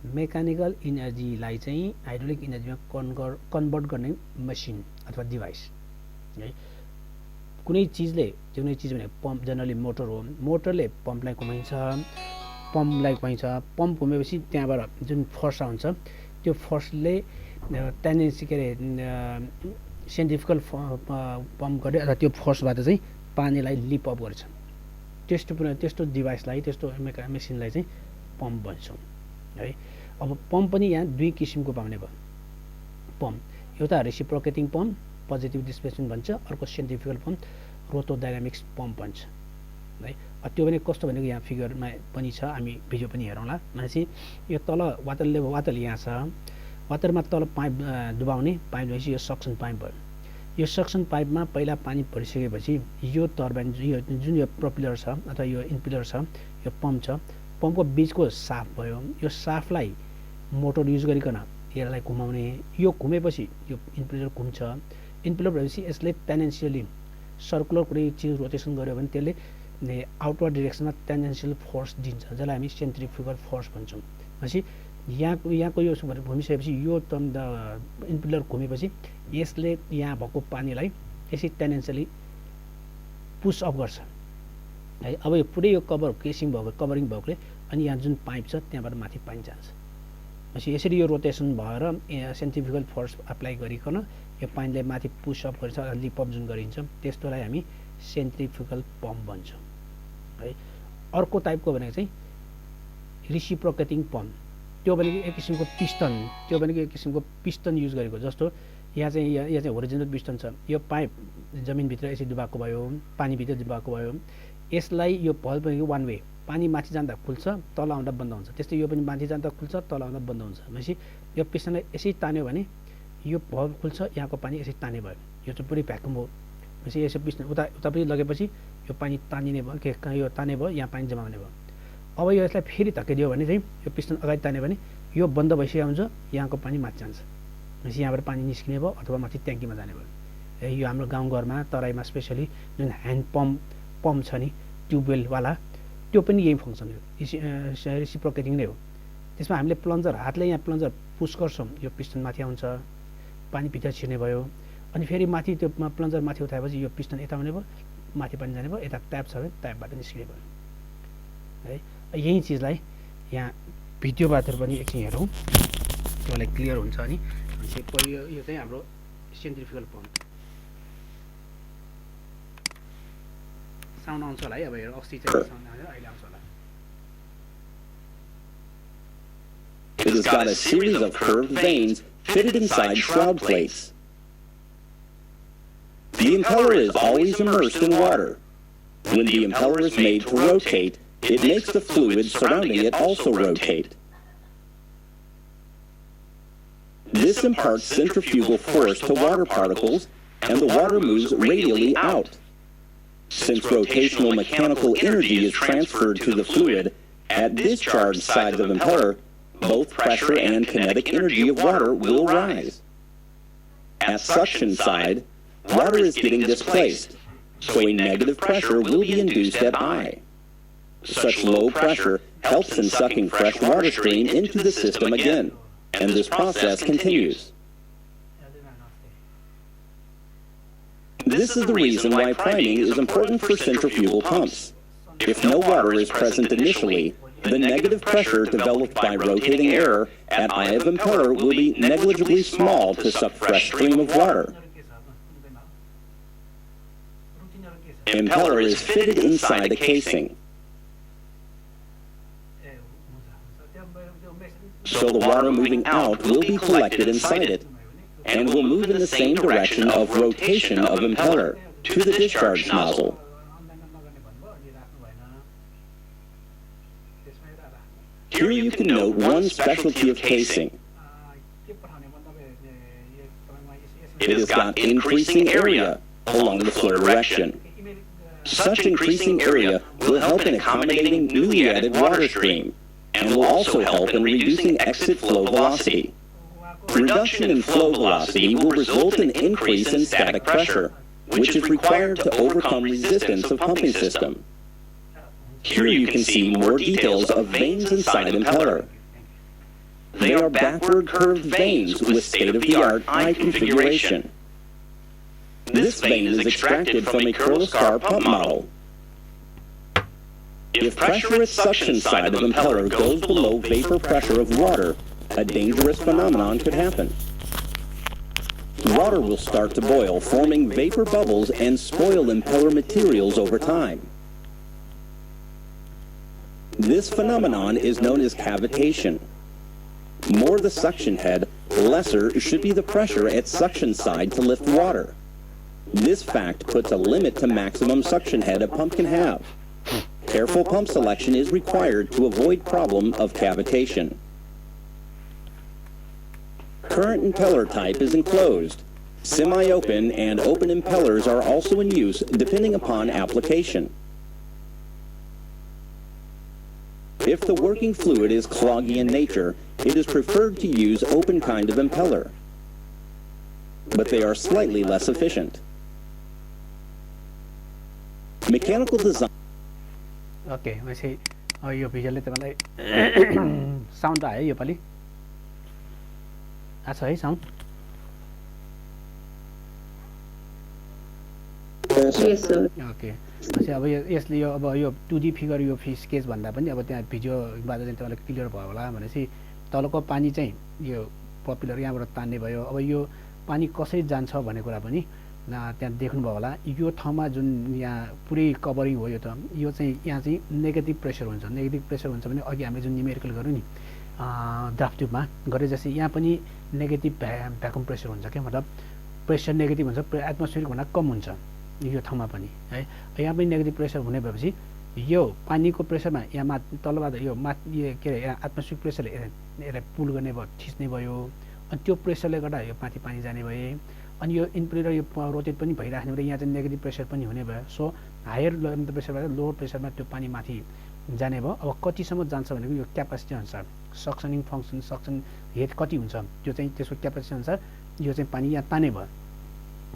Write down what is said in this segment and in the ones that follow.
Mechanical इनर्जीलाई चाहिँ hydraulic इनर्जीमा convert गर्ने मसिन अथवा डिभाइस है। कुनै चिज भने पम्प जेनरली मोटर हो, मोटरले पम्पलाई घुमाइन्छ, पम्प घुमेपछि त्यहाँबाट जुन फोर्स आउँछ त्यो फोर्सले टेन्डेन्सी के अरे सेन्ट्रिफ्युगल पम्प गर्दै अथवा त्यो फोर्सबाट चाहिँ पानीलाई लिप अप गर्छ। त्यस्तो डिभाइसलाई त्यस्तो मेसिनलाई चाहिँ पम्प भन्छौँ है। अब पम्प पनि यहाँ दुई किसिमको पाउने भयो पम्प, एउटा रेसिप्रोकेटिङ पम्प पोजिटिभ डिस्प्लेसमेन्ट भन्छ, अर्को सेन्ट्रिफ्युगल पम्प रोटो डायनामिक्स पम्प भन्छ है। त्यो भने कस्तो भनेको यहाँ फिगरमा पनि छ, हामी भिडियो पनि हेरौँला। भनेपछि यो तल वाटर यहाँ छ, वाटरमा तल पाइप डुबाउने पाइप भएपछि यो सक्सन पाइप भयो। यो सक्सन पाइपमा पहिला पानी भरिसकेपछि यो टर्बाइन जुन यो प्रोपेलर छ अथवा यो इम्पेलर छ, यो पम्प छ, पम्पको बिचको साफ्ट भयो। यो साफ्टलाई मोटर युज गरिकन यसलाई घुमाउने, यो घुमेपछि यो इम्पेलर घुम्छ। इम्पेलर भएपछि यसले टेन्डेन्सियली सर्कुलर कुनै चिज रोटेसन गर्यो भने त्यसले आउटवर्ड डिरेक्सनमा टेन्डेन्सियल फोर्स दिन्छ, जसलाई हामी सेन्ट्रिफ्युगल फोर्स भन्छौँ। भनेपछि यहाँको यो घुमिसकेपछि यो इम्पेलर घुमेपछि यसले यहाँ भएको पानीलाई यसै टेन्डेन्सियली पुस अप गर्छ है। अब यो पुरै यो कभरिङ भएकोले अनि यहाँ जुन पाइप छ त्यहाँबाट माथि पानी जान्छ। भनेपछि यसरी यो रोटेसन भएर सेन्ट्रिफ्युगल फोर्स अप्लाई गरिकन यो पानीलाई माथि पुस अप गर्छ, लिप अप जुन गरिन्छ त्यस्तोलाई हामी सेन्ट्रिफ्युगल पम्प भन्छौँ है। अर्को टाइपको भनेको चाहिँ रेसिप्रोकेटिङ पम्प, त्यो भनेको एक किसिमको पिस्टन युज गरेको। जस्तो यहाँ चाहिँ होरिजोनल पिस्टन छ, यो पाइप जमिनभित्र यसरी डुबाएको भयो, पानीभित्र डुबाएको भयो। यसलाई यो भल्भ भनेको वान वे, पानी माथि जाँदा खुल्छ तल आउँदा बन्द हुन्छ, त्यस्तै यो पनि माथि जाँदा खुल्छ तल आउँदा बन्द हुन्छ। भनेपछि यो पिस्टनलाई यसै तान्यो भने यो भल्भ खुल्छ, यहाँको पानी यसै ताने भयो, यो चाहिँ पुरै भ्याकुम हो। भनेपछि यसो पिस्टन उता पनि लगेपछि यो पानी तानिने भयो, यो ताने भयो, यहाँ पानी जम्मा हुने भयो। अब यो यसलाई फेरि धक्किदियो भने चाहिँ यो पिस्टन अगाडि तान्यो भने यो बन्द भइसकेको हुन्छ, यहाँको पानी माथि जान्छ। भनेपछि यहाँबाट पानी निस्किने भयो अथवा माथि ट्याङ्कीमा जाने भयो। यो हाम्रो गाउँघरमा तराईमा स्पेसली जुन ह्यान्ड पम्प छ नि ट्युबवेलवाला, त्यो पनि यही फङ्सन हो, रेसिप्रोकेटिङ नै हो। त्यसमा हामीले हातले यहाँ प्लन्जर पुस गर्छौँ, यो पिस्टन माथि आउँछ, पानी भित्र छिर्ने भयो। अनि फेरि माथि त्यो प्लन्जर माथि उठाएपछि यो पिस्टन यता हुने भयो, माथि पानी जाने भयो, यता ट्याप छ भने ट्यापबाट निस्किने भयो है। यही चिजलाई यहाँ भिडियोबाट पनि एकछिन हेरौँ, त्यसलाई क्लियर हुन्छ। अनि यो चाहिँ हाम्रो सेन्ट्रिफ्युगल पम्प साउन्ड आउँछ होला है। अब हेर अस्ति चाहिँ साउन्ड आयो, अहिले आउँछ होला। It has got a series of curved vanes fitted inside shroud plates. The impeller is always immersed in water. When the impeller is made to rotate, it makes the fluid surrounding it also rotate. This imparts centrifugal force to water particles, and the water moves radially out. Since rotational mechanical energy is transferred to the fluid, at discharge side of the impeller, both pressure and kinetic energy of water will rise. At suction side, water is getting displaced, so a negative pressure will be induced at I. Such low pressure helps in sucking fresh water stream into the system again, and this process continues. This is the reason why priming is important for centrifugal pumps. If no water is present initially, the negative pressure developed by rotating air at eye of impeller will be negligibly small to suck fresh stream of water. Impeller is fitted inside the casing, so the water moving out will be collected inside it, and will move in the same direction of rotation of impeller to the discharge nozzle. Here you can note one specialty of casing. It has got increasing area along the flow direction. Such increasing area will help in accommodating newly added water stream, and will also help in reducing exit flow velocity. Reduction in flow velocity will result in increase in static pressure, which is required to overcome resistance of pumping system. Here you can see more details of vanes inside impeller. They are backward curved vanes with state-of-the-art eye configuration. This vane is extracted from a Kirloskar pump model. If pressure at suction side of impeller goes below vapor pressure of water, a dangerous phenomenon could happen. Water will start to boil, forming vapor bubbles and spoil impeller materials over time. This phenomenon is known as cavitation. More the suction head, lesser should be the pressure at suction side to lift water. This fact puts a limit to maximum suction head a pump can have. Careful pump selection is required to avoid problem of cavitation. Current impeller type is enclosed. Semi-open and open impellers are also in use depending upon application. If the working fluid is cloggy in nature, it is preferred to use open kind of impeller, but they are slightly less efficient. Mechanical design. Okay, masih यो भिजुअलले तपाईलाई sound आयो यो पालि आछ है sound Yes, sir. Okay पछि अब यसले यो अब यो 2D figure यो sketch भन्दा पनि अब त्यहाँ भिडियोबाट चाहिँ तपाईलाई क्लियर भयो होला भनेपछि तलको पानी चाहिँ यो पपुलर यहाँबाट तान्ने भयो अब यो पानी कसरी जान्छ भन्ने कुरा पनि त्यहाँ देख्नुभयो होला यो ठाउँमा जुन यहाँ पुरै कभरिङ हो यो चाहिँ यहाँ चाहिँ नेगेटिभ प्रेसर हुन्छ भने अघि हामीले जुन न्युमेरिकल गर्यौं नि ड्राफ्ट ट्युबमा गरे जस्तै यहाँ पनि नेगेटिभ भ्याकुम प्रेसर हुन्छ के मतलब प्रेसर नेगेटिभ हुन्छ एटमोस्फियरिक भन्दा कम हुन्छ यो ठाउँमा पनि है यहाँ पनि नेगेटिभ प्रेसर हुने भएपछि यो पानीको प्रेसरमा यहाँ तलबाट यो के अरे यहाँ एटमोस्फियरिक प्रेसरले यसलाई पुल गर्ने भयो थिच्ने भयो अनि त्यो प्रेसरले गर्दा यो माथि पानी जाने भए अनि यो इम्पेलर यो रोटेट पनि भइराख्ने भए यहाँ चाहिँ नेगेटिभ प्रेसर पनि हुने भयो सो हायर प्रेसरबाट लोवर प्रेसरमा त्यो पानी माथि जाने भयो अब कतिसम्म जान्छ भनेको यो क्यापासिटी अनुसार सक्सनिङ फङ्सन सक्सन हेड कति हुन्छ त्यो चाहिँ त्यसको क्यापासिटी अनुसार यो चाहिँ पानी यहाँ ताने भयो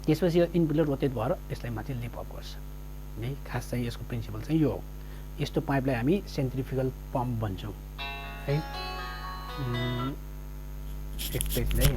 त्यसपछि यो इम्पेलर रोटेट भएर यसलाई माथि लिफ्ट अप गर्छ है खास चाहिँ यसको प्रिन्सिपल चाहिँ यो हो यस्तो पाइपलाई हामी सेन्ट्रिफ्युगल पम्प भन्छौँ है एकैछिन है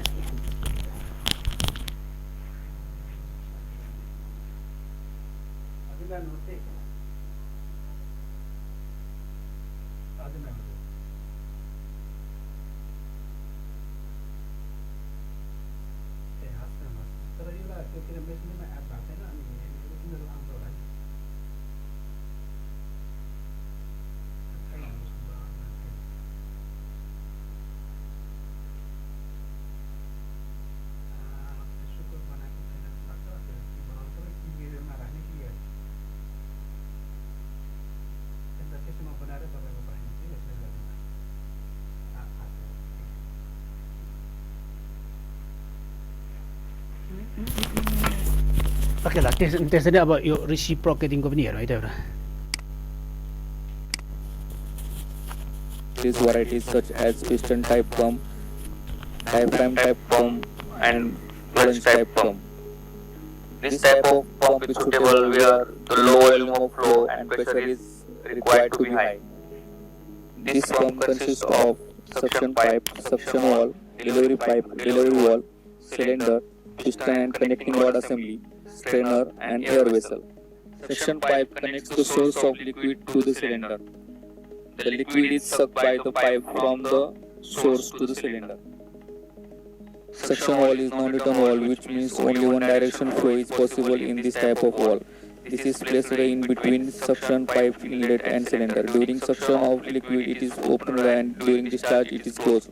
ओके ल त्यसरी अब यो रेसिप्रोकेटिङको पनि हेरौँ है त एउटा These varieties such as piston type pump, diaphragm type pump and clutch type pump. This type of pump is suitable where the low volume of flow and pressure is required to be high. This pump consists of suction pipe, suction wall, delivery wall, cylinder, piston and connecting rod assembly, strainer and air vessel. Suction pipe connects the source of liquid to the cylinder. The liquid is sucked by the pipe from the source to the cylinder. Suction wall is non-return wall, which means only one direction flow is possible in this type of wall. This is placed in between suction pipe inlet and cylinder. During suction of liquid it is opened and during discharge it is closed.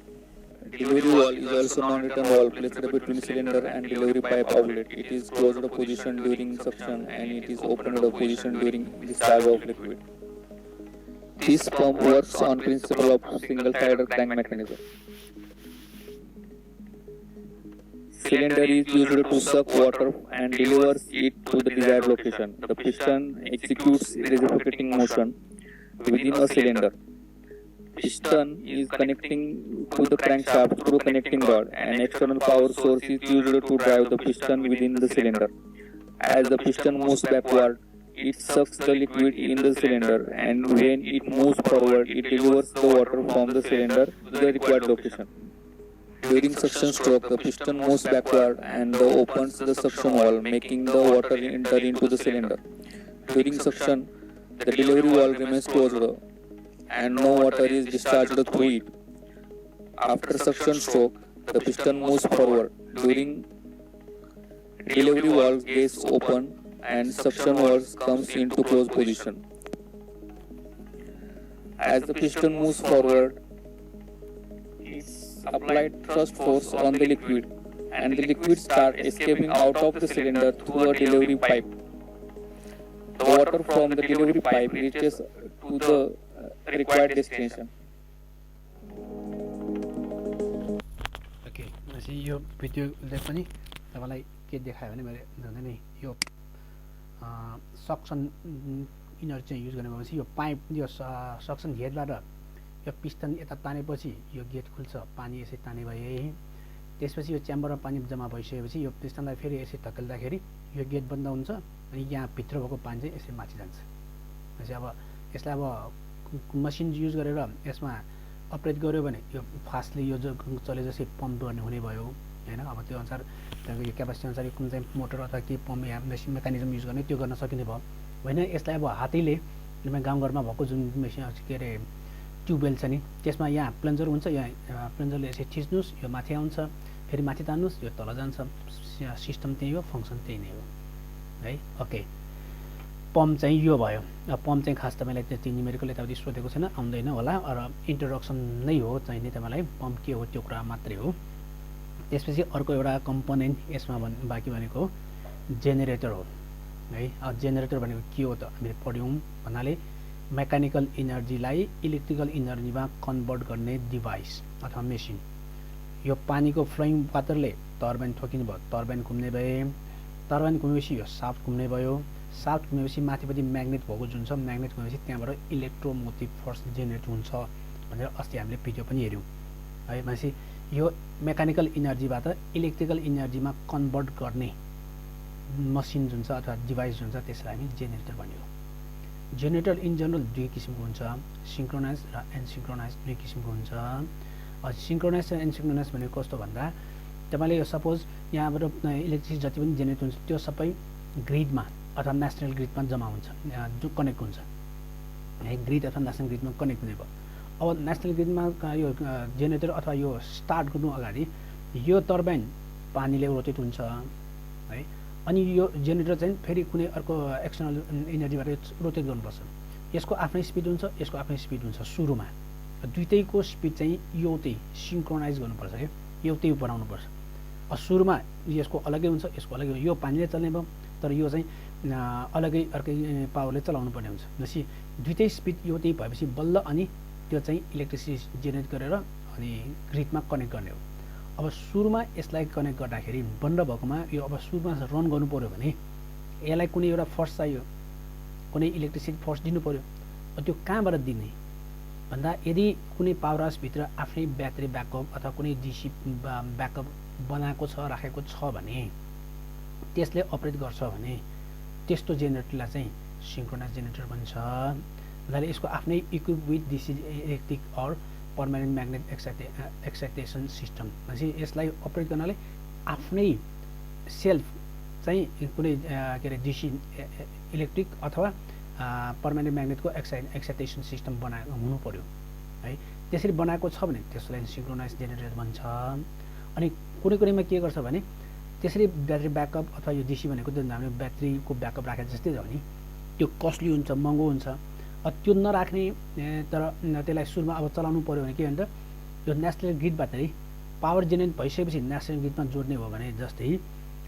Delivery wall is also non-return wall placed between cylinder and delivery pipe outlet. It is closed position during suction and it is opened position during discharge of liquid. This pump works on principle of single-sided crank mechanism. Cylinder is used to suck water and delivers it to the desired location. The piston executes reciprocating motion within a cylinder. Piston is connecting to the crankshaft through connecting rod. An external power source is used to drive the piston within the cylinder. As the piston moves backward, it sucks the liquid in the cylinder, and when it moves forward, it delivers the water from the cylinder to the required location. During suction stroke, the piston moves backward and opens the suction valve, making the water enter into the cylinder. During suction, the delivery valve remains closed and no water is discharged through it. After suction stroke, the piston moves forward. During delivery valve gets open and suction valve comes into closed position. As the piston moves forward, it's applied thrust force on the liquid, and the liquid starts escaping out of the cylinder through a delivery pipe. The water from the delivery pipe reaches to the required destination. Okay भनेपछि यो भिडियोले पनि तपाईँलाई के देखायो भने मैले भन्दै नै यो suction energy चाहिँ युज गर्ने भएपछि यो पाइप यो सक्सन हेडबाट यो पिस्टन यता तानेपछि यो गेट खुल्छ, पानी यसै ताने भए। त्यसपछि यो च्याम्बरमा पानी जम्मा भइसकेपछि यो पिस्टनलाई फेरि यसै धकेल्दाखेरि यो गेट बन्द हुन्छ अनि यहाँ भित्र भएको पानी चाहिँ यसै माथि जान्छ। भनेपछि अब यसलाई अब मसिन युज गरेर यसमा अपरेट गर्यो भने यो फास्टली यो चले जसै पम्प गर्ने हुने भयो हैन। अब त्यो अनुसार तपाईँको यो क्यापासिटी अनुसार कुन चाहिँ मोटर अथवा के पम्प या मेसिन मेकानिजम युज गर्ने त्यो गर्न सकिने भयो होइन। यसलाई अब हातैले गाउँघरमा भएको जुन मेसिन के अरे ट्युबवेल छ नि त्यसमा यहाँ प्लन्जर हुन्छ, यहाँ प्लन्जरले यसै थिच्नुहोस् यो माथि आउँछ, फेरि माथि तान्नुहोस् यो तल जान्छ। सिस्टम त्यही हो, फङ्सन त्यही नै हो है। ओके, पम्प चाहिँ यो भयो। पम्प चाहिँ खास तपाईँलाई त्यति न्युमेरिकल यताउति सोधेको छैन, आउँदैन होला, र इन्ट्रोडक्सन नै हो चाहिँ नि तपाईँलाई पम्प के हो त्यो कुरा मात्रै हो। त्यसपछि अर्को एउटा कम्पोनेन्ट यसमा बाँकी भनेको जेनेरेटर हो है। जेनेरेटर भनेको के हो त हामीले पढ्यौँ भन्नाले मेकानिकल इनर्जीलाई इलेक्ट्रिकल इनर्जीमा कन्भर्ट गर्ने डिभाइस अथवा मेसिन। यो पानीको फ्लोइङ वाटरले टर्बाइन ठोकिनु भयो, टर्बाइन घुम्ने भए, टर्बाइन घुमेपछि यो साफ्ट घुम्ने भयो, साफ्ट घुमेपछि माथिपट्टि म्याग्नेट भएको जुन छ, म्याग्नेट घुमेपछि त्यहाँबाट इलेक्ट्रोमोटिभ फोर्स जेनेरेट हुन्छ भनेर अस्ति हामीले भिडियो पनि हेऱ्यौँ है। भनेपछि यो मेकानिकल इनर्जीबाट इलेक्ट्रिकल इनर्जीमा कन्भर्ट गर्ने मसिन जुन छ अथवा डिभाइस जुन छ त्यसलाई हामी जेनेरेटर भन्यो। जेनेरेटर इन जनरल दुई किसिमको हुन्छ, सिङ्क्रोनाइज र एनसिङ्क्रोनाइज दुई किसिमको हुन्छ। सिङ्क्रोनाइज र एनसिङ्क्रोनाइज भनेको कस्तो भन्दा तपाईँले यो सपोज यहाँबाट इलेक्ट्रिसिटी जति पनि जेनेरेट हुन्छ त्यो सबै ग्रिडमा अथवा नेसनल ग्रिडमा जम्मा हुन्छ, जो कनेक्ट हुन्छ है। ग्रिड अथवा नेसनल ग्रिडमा कनेक्ट हुने भयो। अब नेसनल ग्रिडमा यो जेनेरेटर अथवा यो स्टार्ट गर्नु अगाडि यो टर्बाइन पानीले रोटेट हुन्छ है। अनि यो जेनेरेटर चाहिँ फेरि कुनै अर्को एक्सटर्नल इनर्जीबाट रोटेट गर्नुपर्छ। यसको आफ्नै स्पिड हुन्छ, यसको आफ्नै स्पिड हुन्छ सुरुमा। दुईटैको स्पिड चाहिँ एउटै सिङ्क्रोनाइज गर्नुपर्छ क्या, एउटै बनाउनुपर्छ। सुरुमा यसको अलग्गै हुन्छ, यसको अलग्गै हुन्छ। यो पानीले चल्ने भयो तर यो चाहिँ अलग्गै अर्कै पावरले चलाउनु पर्ने हुन्छ। भनेपछि दुईटै स्पिड एउटै भएपछि बल्ल अनि त्यो चाहिँ इलेक्ट्रिसिटी जेनेरेट गरेर अनि ग्रिडमा कनेक्ट गर्ने हो। अब सुरुमा यसलाई कनेक्ट गर्दाखेरि बन्द भएकोमा यो अब सुरुमा रन गर्नु पऱ्यो भने यसलाई कुनै एउटा फोर्स चाहियो, कुनै इलेक्ट्रिसिटी फोर्स दिनु पऱ्यो। त्यो कहाँबाट दिने भन्दा यदि कुनै पावर हाउसभित्र आफ्नै ब्याट्री ब्याकअप अथवा कुनै डिसी ब्याकअप बनाएको छ, राखेको छ भने त्यसले अपरेट गर्छ भने त्यस्तो जेनेरेटरलाई चाहिँ सिङ्क्रोनाइज जेनेरेटर भन्छ। भन्नाले यसको आफ्नै equip with DC electric or permanent magnet excitation system. भनेपछि यसलाई अपरेट गर्नाले आफ्नै सेल्फ चाहिँ कुनै के अरे डिसी इलेक्ट्रिक अथवा पर्मानेन्ट म्याग्नेटको एक्साइटेसन सिस्टम बनाएको हुनु पर्यो है। त्यसरी बनाएको छ भने त्यसलाई सिङ्क्रोनाइज जेनेरेटर भन्छ। अनि कुनै कुनैमा के गर्छ भने त्यसरी ब्याट्री ब्याकअप अथवा यो डिसी भनेको त्यो हामीले ब्याट्रीको ब्याकअप राखेको जस्तै हो नि, त्यो कस्टली हुन्छ, महँगो हुन्छ। त्यो नराख्ने तर त्यसलाई सुरुमा अब चलाउनु पऱ्यो भने के भन्छ यो नेसनल ग्रिडबाटै पावर जेनेरेट भइसकेपछि नेसनल ग्रिडमा जोड्ने हो भने जस्तै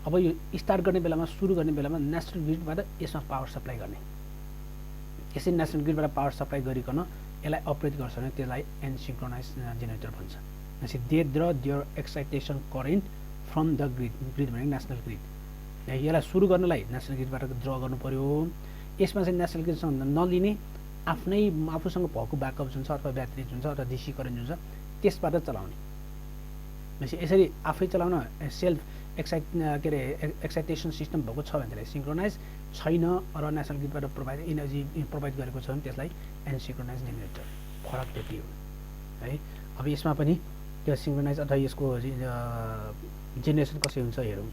अब यो स्टार्ट गर्ने बेलामा सुरु गर्ने बेलामा नेसनल ग्रिडबाट यसमा पावर सप्लाई गर्ने, यसरी नेसनल ग्रिडबाट पावर सप्लाई गरिकन यसलाई अपरेट गर्छ भने त्यसलाई एनसिङ्क्रोनाइज जेनेरेटर भन्छ। भनेपछि दे ड्र their excitation current from the grid, grid भनेको नेसनल ग्रिड। यसलाई सुरु गर्नलाई नेसनल ग्रिडबाट ड्र गर्नु पऱ्यो। यसमा चाहिँ नेसनल ग्रिडसँग नलिने आफ्नै आफूसँग भएको ब्याकअप जुन छ अथवा ब्याट्री जुन छ अथवा डिसी करेन्ट जुन छ त्यसबाट चलाउने। भनेपछि यसरी आफै चलाउन सेल्फ के अरे एक्साइटेसन सिस्टम भएको छ भनेदेखि सिङ्क्रोनाइज छैन र नेसनल ग्रिडबाट प्रोभाइड इनर्जी प्रोभाइड गरेको छ भने त्यसलाई एनसिङ्क्रोनाइज जेनेरेटर फरक त्यति हो है। अब यसमा पनि त्यो सिङ्क्रोनाइज अथवा यसको जेनेरेसन कसरी हुन्छ हेरौँ।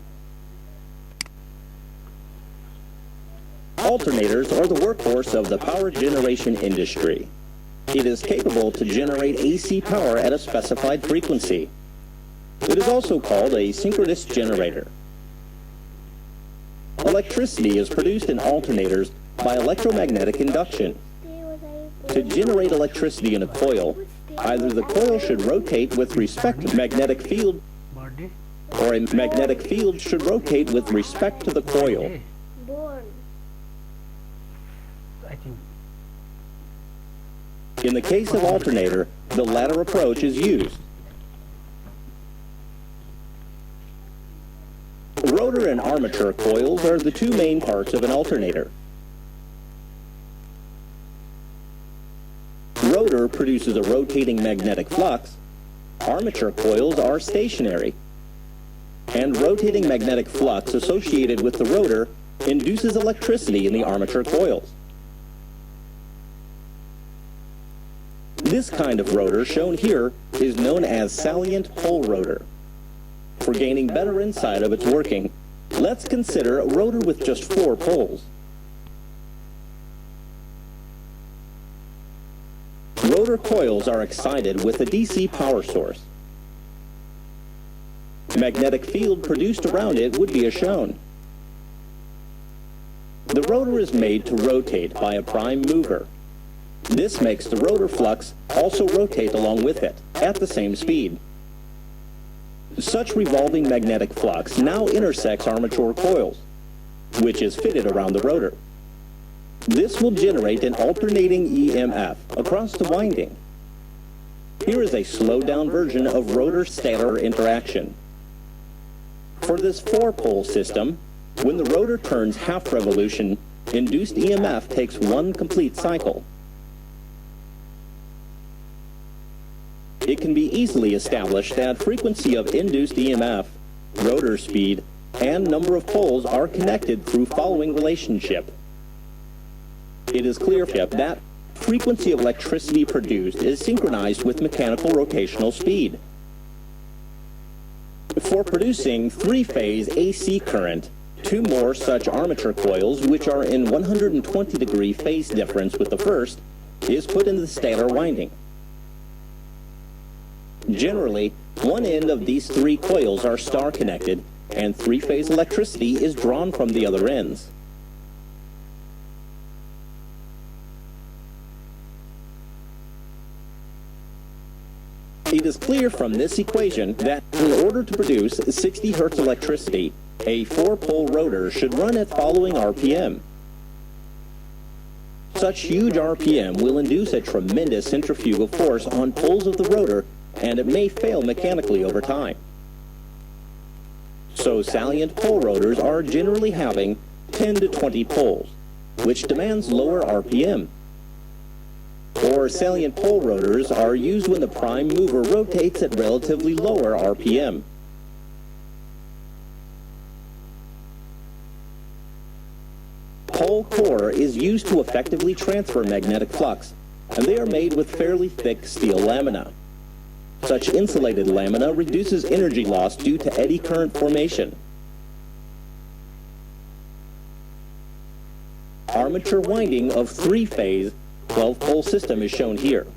Alternators are the workhorse of the power generation industry. It is capable to generate AC power at a specified frequency. It is also called a synchronous generator. Electricity is produced in alternators by electromagnetic induction. To generate electricity in a coil, either the coil should rotate with respect to magnetic field, or a magnetic field should rotate with respect to the coil. In the case of alternator, the latter approach is used. Rotor and armature coils are the two main parts of an alternator. Rotor produces a rotating magnetic flux. Armature coils are stationary. And rotating magnetic flux associated with the rotor induces electricity in the armature coils. This kind of rotor shown here is known as Salient pole rotor. For gaining better insight of its working, let's consider a rotor with just 4 poles. Rotor coils are excited with a DC power source. Magnetic field produced around it would be as shown. The rotor is made to rotate by a prime mover. This makes the rotor flux also rotate along with it at the same speed. Such revolving magnetic flux now intersects armature coils, which is fitted around the rotor. This will generate an alternating EMF across the winding. Here is a slowed-down version of rotor-stator interaction. For this 4-pole system, when the rotor turns half revolution, induced EMF takes 1 complete cycle. It can be easily established that frequency of induced EMF, rotor speed, and number of poles are connected through following relationship. It is clear that frequency of electricity produced is synchronized with mechanical rotational speed. For producing 3-phase AC current, 2 more such armature coils, which are in 120-degree phase difference with the first, is put in the stator winding. Generally, one end of these 3 coils are star-connected, and 3-phase electricity is drawn from the other ends. It is clear from this equation that in order to produce 60 Hz electricity, a 4-pole rotor should run at following RPM. Such huge RPM will induce a tremendous centrifugal force on poles of the rotor, and it may fail mechanically over time. So salient pole rotors are generally having 10 to 20 poles, which demands lower RPM. Or salient pole rotors are used when the prime mover rotates at relatively lower RPM. Pole core is used to effectively transfer magnetic flux, and they are made with fairly thick steel lamina. Such insulated lamina reduces energy loss due to eddy current formation. Armature winding of 3-phase 12-pole system is shown here.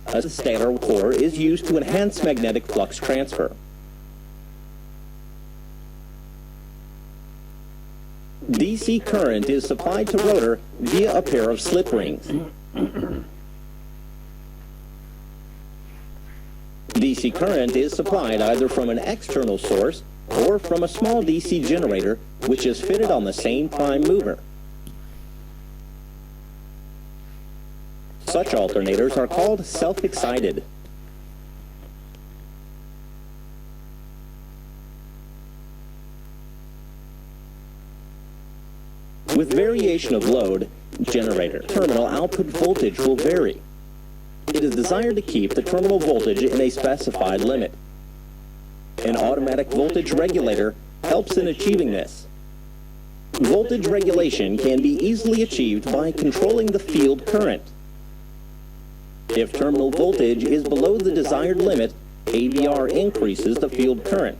A stator core is used to enhance magnetic flux transfer. DC current is supplied to rotor via a pair of slip rings. DC current is supplied either from an external source or from a small DC generator which is fitted on the same prime mover. Such alternators are called self-excited. With variation of load, generator terminal output voltage will vary. It is desired to keep the terminal voltage in a specified limit. An automatic voltage regulator helps in achieving this. Voltage regulation can be easily achieved by controlling the field current. If terminal voltage is below the desired limit, AVR increases the field current,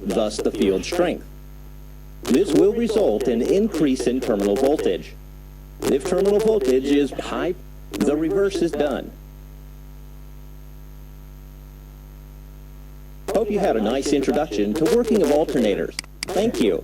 thus the field strength. This will result in increase in terminal voltage. If terminal voltage is high, the reverse is done. Hope you had a nice introduction to working of alternators. Thank you.